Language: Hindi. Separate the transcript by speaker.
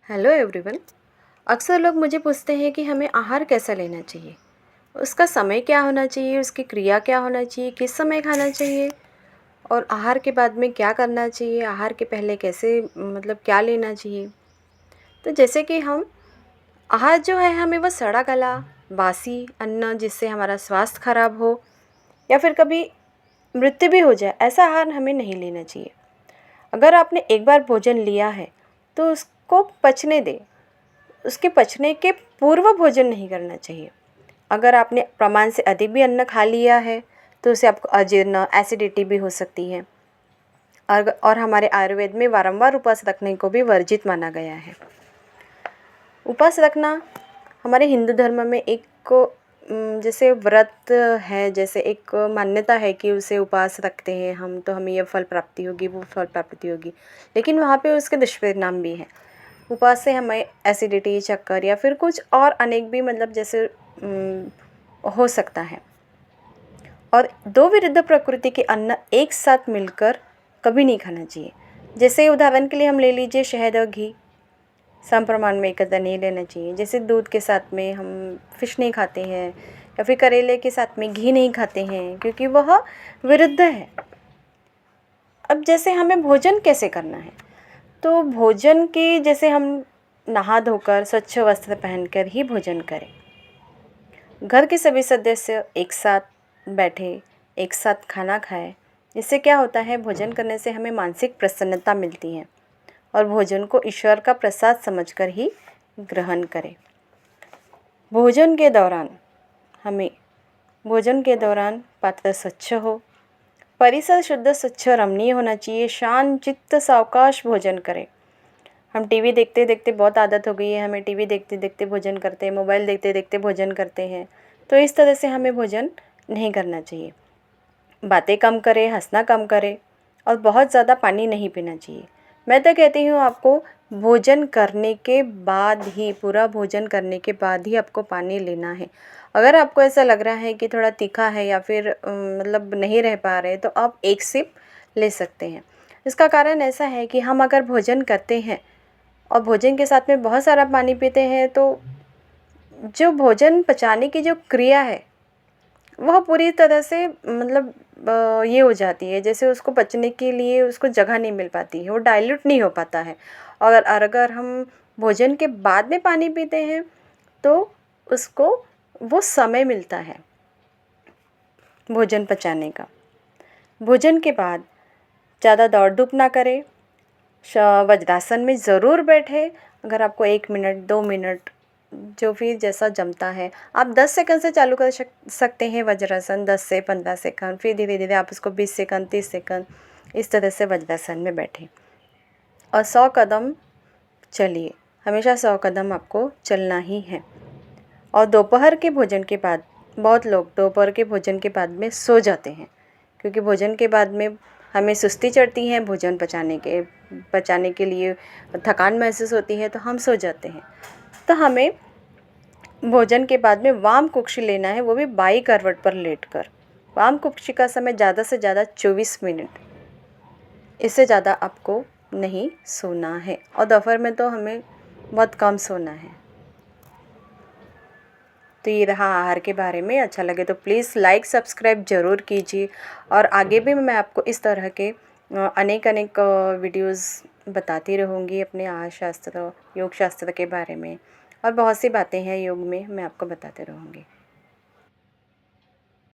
Speaker 1: Hello everyone. अक्सर लोग मुझे पूछते हैं कि हमें आहार कैसा लेना चाहिए, उसका समय क्या होना चाहिए, उसकी क्रिया क्या होना चाहिए, किस समय खाना चाहिए और आहार के बाद में क्या करना चाहिए, आहार के पहले कैसे क्या लेना चाहिए। तो जैसे कि हम आहार जो है हमें वो सड़ा गला बासी अन्न जिससे हमारा स्वास्थ्य खराब हो या फिर कभी मृत्यु भी हो जाए, ऐसा आहार हमें नहीं लेना चाहिए। अगर आपने एक बार भोजन लिया है तो उसको पचने दें, उसके पचने के पूर्व भोजन नहीं करना चाहिए। अगर आपने प्रमाण से अधिक भी अन्न खा लिया है तो उससे आपको अजीर्ण एसिडिटी भी हो सकती है। और हमारे आयुर्वेद में बारंबार उपवास रखने को भी वर्जित माना गया है। उपवास रखना हमारे हिंदू धर्म में एक जैसे व्रत है, जैसे एक मान्यता है कि उसे उपवास रखते हैं हम तो हमें ये फल प्राप्ति होगी, वो फल प्राप्ति होगी, लेकिन वहाँ पे उसके दुष्परिणाम भी हैं। उपवास से हमें एसिडिटी, चक्कर या फिर कुछ और अनेक भी जैसे हो सकता है। और दो विरुद्ध प्रकृति के अन्न एक साथ मिलकर कभी नहीं खाना चाहिए। जैसे उदाहरण के लिए हम ले लीजिए शहद और घी, सम प्रमाण में एकत्र नहीं लेना चाहिए। जैसे दूध के साथ में हम फिश नहीं खाते हैं या फिर करेले के साथ में घी नहीं खाते हैं, क्योंकि वह विरुद्ध है। अब जैसे हमें भोजन कैसे करना है, तो भोजन की जैसे हम नहा धोकर स्वच्छ वस्त्र पहनकर ही भोजन करें। घर के सभी सदस्य एक साथ बैठे, एक साथ खाना खाएं। इससे क्या होता है, भोजन करने से हमें मानसिक प्रसन्नता मिलती है और भोजन को ईश्वर का प्रसाद समझकर ही ग्रहण करें। भोजन के दौरान पात्र स्वच्छ हो, परिसर शुद्ध स्वच्छ रमणीय होना चाहिए। शांत चित्त सावकाश भोजन करें। हम टीवी देखते देखते बहुत आदत हो गई है, हमें टीवी देखते देखते भोजन करते हैं, मोबाइल देखते देखते भोजन करते हैं, तो इस तरह से हमें भोजन नहीं करना चाहिए। बातें कम करें, हंसना कम करें और बहुत ज़्यादा पानी नहीं पीना चाहिए। मैं तो कहती हूँ आपको भोजन करने के बाद ही, पूरा भोजन करने के बाद ही आपको पानी लेना है। अगर आपको ऐसा लग रहा है कि थोड़ा तीखा है या फिर नहीं रह पा रहे, तो आप एक सिप ले सकते हैं। इसका कारण ऐसा है कि हम अगर भोजन करते हैं और भोजन के साथ में बहुत सारा पानी पीते हैं तो जो भोजन पचाने की जो क्रिया है वह पूरी तरह से ये हो जाती है, जैसे उसको पचने के लिए उसको जगह नहीं मिल पाती है, वो डाइल्यूट नहीं हो पाता है। और अगर हम भोजन के बाद में पानी पीते हैं तो उसको वो समय मिलता है भोजन पचाने का। भोजन के बाद ज़्यादा दौड़ धूप ना करें, वज्रासन में ज़रूर बैठे। अगर आपको 1 मिनट 2 मिनट जो भी जैसा जमता है, आप 10 सेकंड से चालू कर सकते हैं वज्रासन, 10 से 15 सेकंड, फिर धीरे धीरे आप उसको 20 सेकंड 30 सेकंड इस तरह से वज्रासन में बैठें और 100 कदम चलिए। हमेशा 100 कदम आपको चलना ही है। और दोपहर के भोजन के बाद बहुत लोग दोपहर के भोजन के बाद में सो जाते हैं, क्योंकि भोजन के बाद में हमें सुस्ती चढ़ती है, भोजन पचाने के लिए थकान महसूस होती है, तो हम सो जाते हैं। तो हमें भोजन के बाद में वाम कुक्षी लेना है, वो भी बाई करवट पर लेटकर। वाम कुक्षी का समय ज़्यादा से ज़्यादा 24 मिनट, इससे ज़्यादा आपको नहीं सोना है। और दोपहर में तो हमें बहुत कम सोना है। तो ये रहा आहार के बारे में। अच्छा लगे तो प्लीज़ लाइक सब्सक्राइब ज़रूर कीजिए और आगे भी मैं आपको इस तरह के अनेक वीडियोस बताती रहूँगी अपने आहार शास्त्र, योग शास्त्र के बारे में, और बहुत सी बातें हैं योग में, मैं आपको बताते रहूँगी।